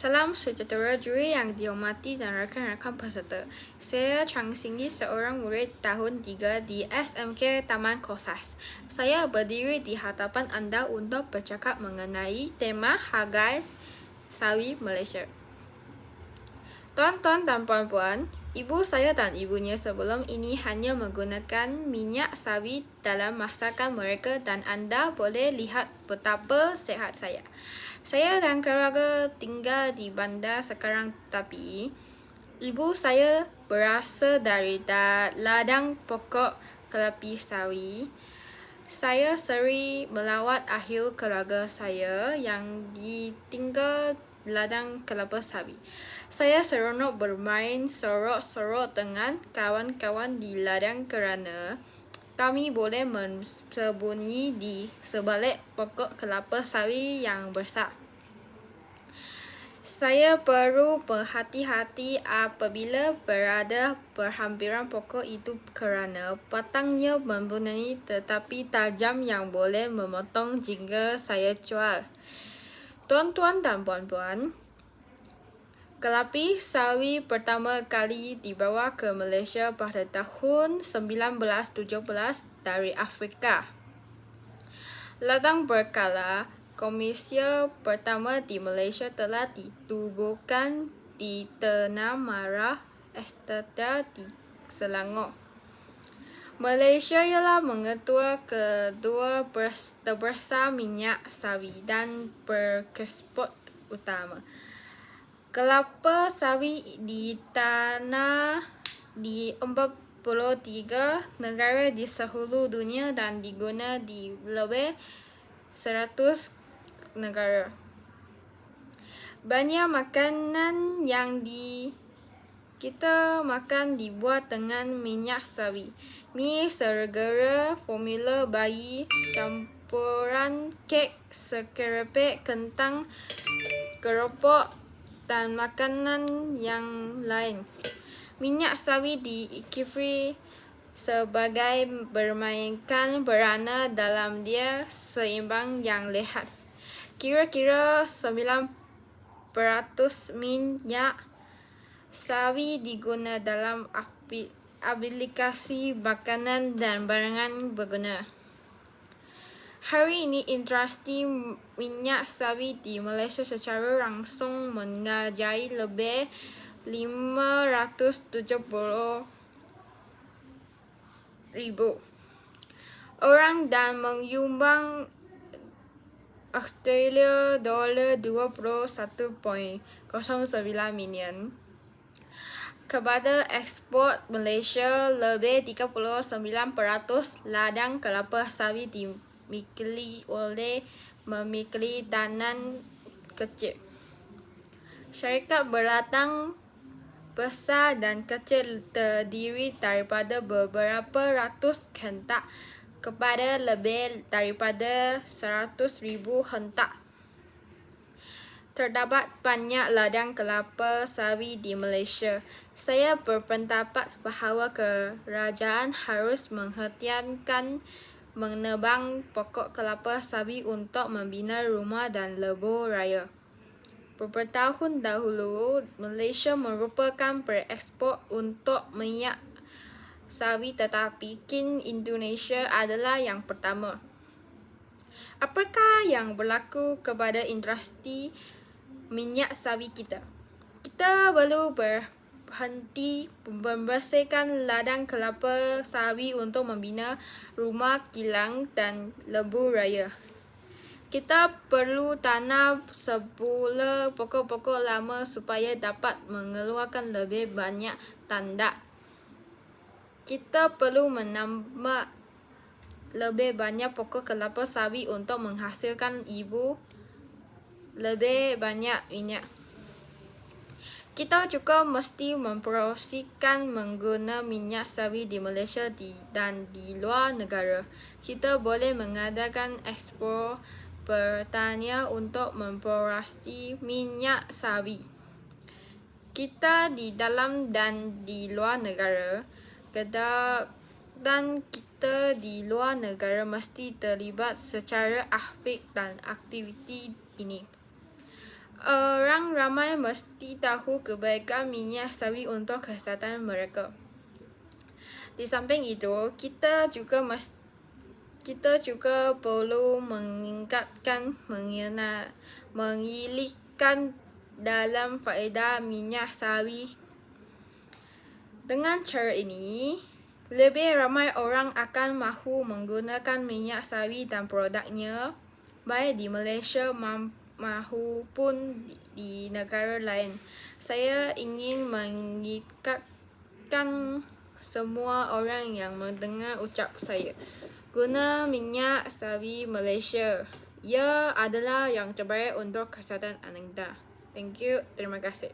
Salam sejahtera juri yang dihormati dan rakan-rakan peserta. Saya Chang Singgi, seorang murid tahun 3 di SMK Taman Kosas. Saya berdiri di hadapan anda untuk bercakap mengenai tema harga sawi Malaysia. Tuan-tuan dan puan-puan, ibu saya dan ibunya sebelum ini hanya menggunakan minyak sawi dalam masakan mereka dan anda boleh lihat betapa sihat saya. Saya dan keluarga tinggal di bandar sekarang, tapi ibu saya berasal dari ladang pokok kelapa sawi. Saya sering melawat ahli keluarga saya yang ditinggal ladang kelapa sawi. Saya seronok bermain sorok-sorok dengan kawan-kawan di ladang kerana kami boleh bersembunyi di sebalik pokok kelapa sawi yang besar. Saya perlu berhati-hati apabila berada berhampiran pokok itu kerana batangnya mempunyai tetapi tajam yang boleh memotong jika saya jual. Tuan-tuan dan puan-puan, kelapa sawi pertama kali dibawa ke Malaysia pada tahun 1917 dari Afrika. Ladang berkala komersial pertama di Malaysia telah ditubuhkan di Tanah Merah Esteta di Selangor. Malaysia ialah mengetua kedua terbesar minyak sawi dan pengekspor utama. Kelapa sawi ditanam di 43 negara di seluruh dunia dan digunakan di lebih 100 negara. Banyak makanan yang kita makan dibuat dengan minyak sawi. Mi segera, formula bayi, campuran kek, sekerepek kentang, keropok dan makanan yang lain. Minyak sawi diiktiraf sebagai bermainkan peranan dalam dia seimbang yang lihat. Kira-kira 9% minyak sawi digunakan dalam aplikasi makanan dan barangan berguna. Hari ini industri minyak sawi di Malaysia secara langsung mengajar lebih 570,000 orang dan menyumbang $21.09 milion kepada ekspor Malaysia. Lebih 39% ladang kelapa sawi dimiliki oleh memiliki tanah kecil. Syarikat berladang besar dan kecil terdiri daripada beberapa ratus hektar kepada lebih daripada 100,000 hektar. Terdapat banyak ladang kelapa sawi di Malaysia. Saya berpendapat bahawa kerajaan harus menghentikan menebang pokok kelapa sawi untuk membina rumah dan lebuh raya. Beberapa tahun dahulu, Malaysia merupakan perekspor untuk minyak sawi, tetapi kini Indonesia adalah yang pertama. Apakah yang berlaku kepada industri minyak sawi kita? Kita perlu berhenti membersihkan ladang kelapa sawi untuk membina rumah, kilang dan lebuh raya. Kita perlu tanam semula pokok-pokok lama supaya dapat mengeluarkan lebih banyak tanda. Kita perlu menambah lebih banyak pokok kelapa sawi untuk menghasilkan lebih banyak minyak. Kita juga mesti mempromosikan menggunakan minyak sawi di Malaysia dan di luar negara. Kita boleh mengadakan ekspor pertanian untuk memproduksi minyak sawi kita di dalam dan di luar negara. Dan kita di luar negara mesti terlibat secara aktif dan aktiviti ini. Orang ramai mesti tahu kebaikan minyak sawit untuk kesihatan mereka. Di samping itu, kita juga perlu mengingatkan mengilihkan dalam faedah minyak sawit. Dengan cara ini, lebih ramai orang akan mahu menggunakan minyak sawit dan produknya, baik di Malaysia maupun di negara lain. Saya ingin mengingatkan semua orang yang mendengar ucap saya, guna minyak sawit Malaysia. Ia adalah yang terbaik untuk kesihatan anda. Thank you. Terima kasih.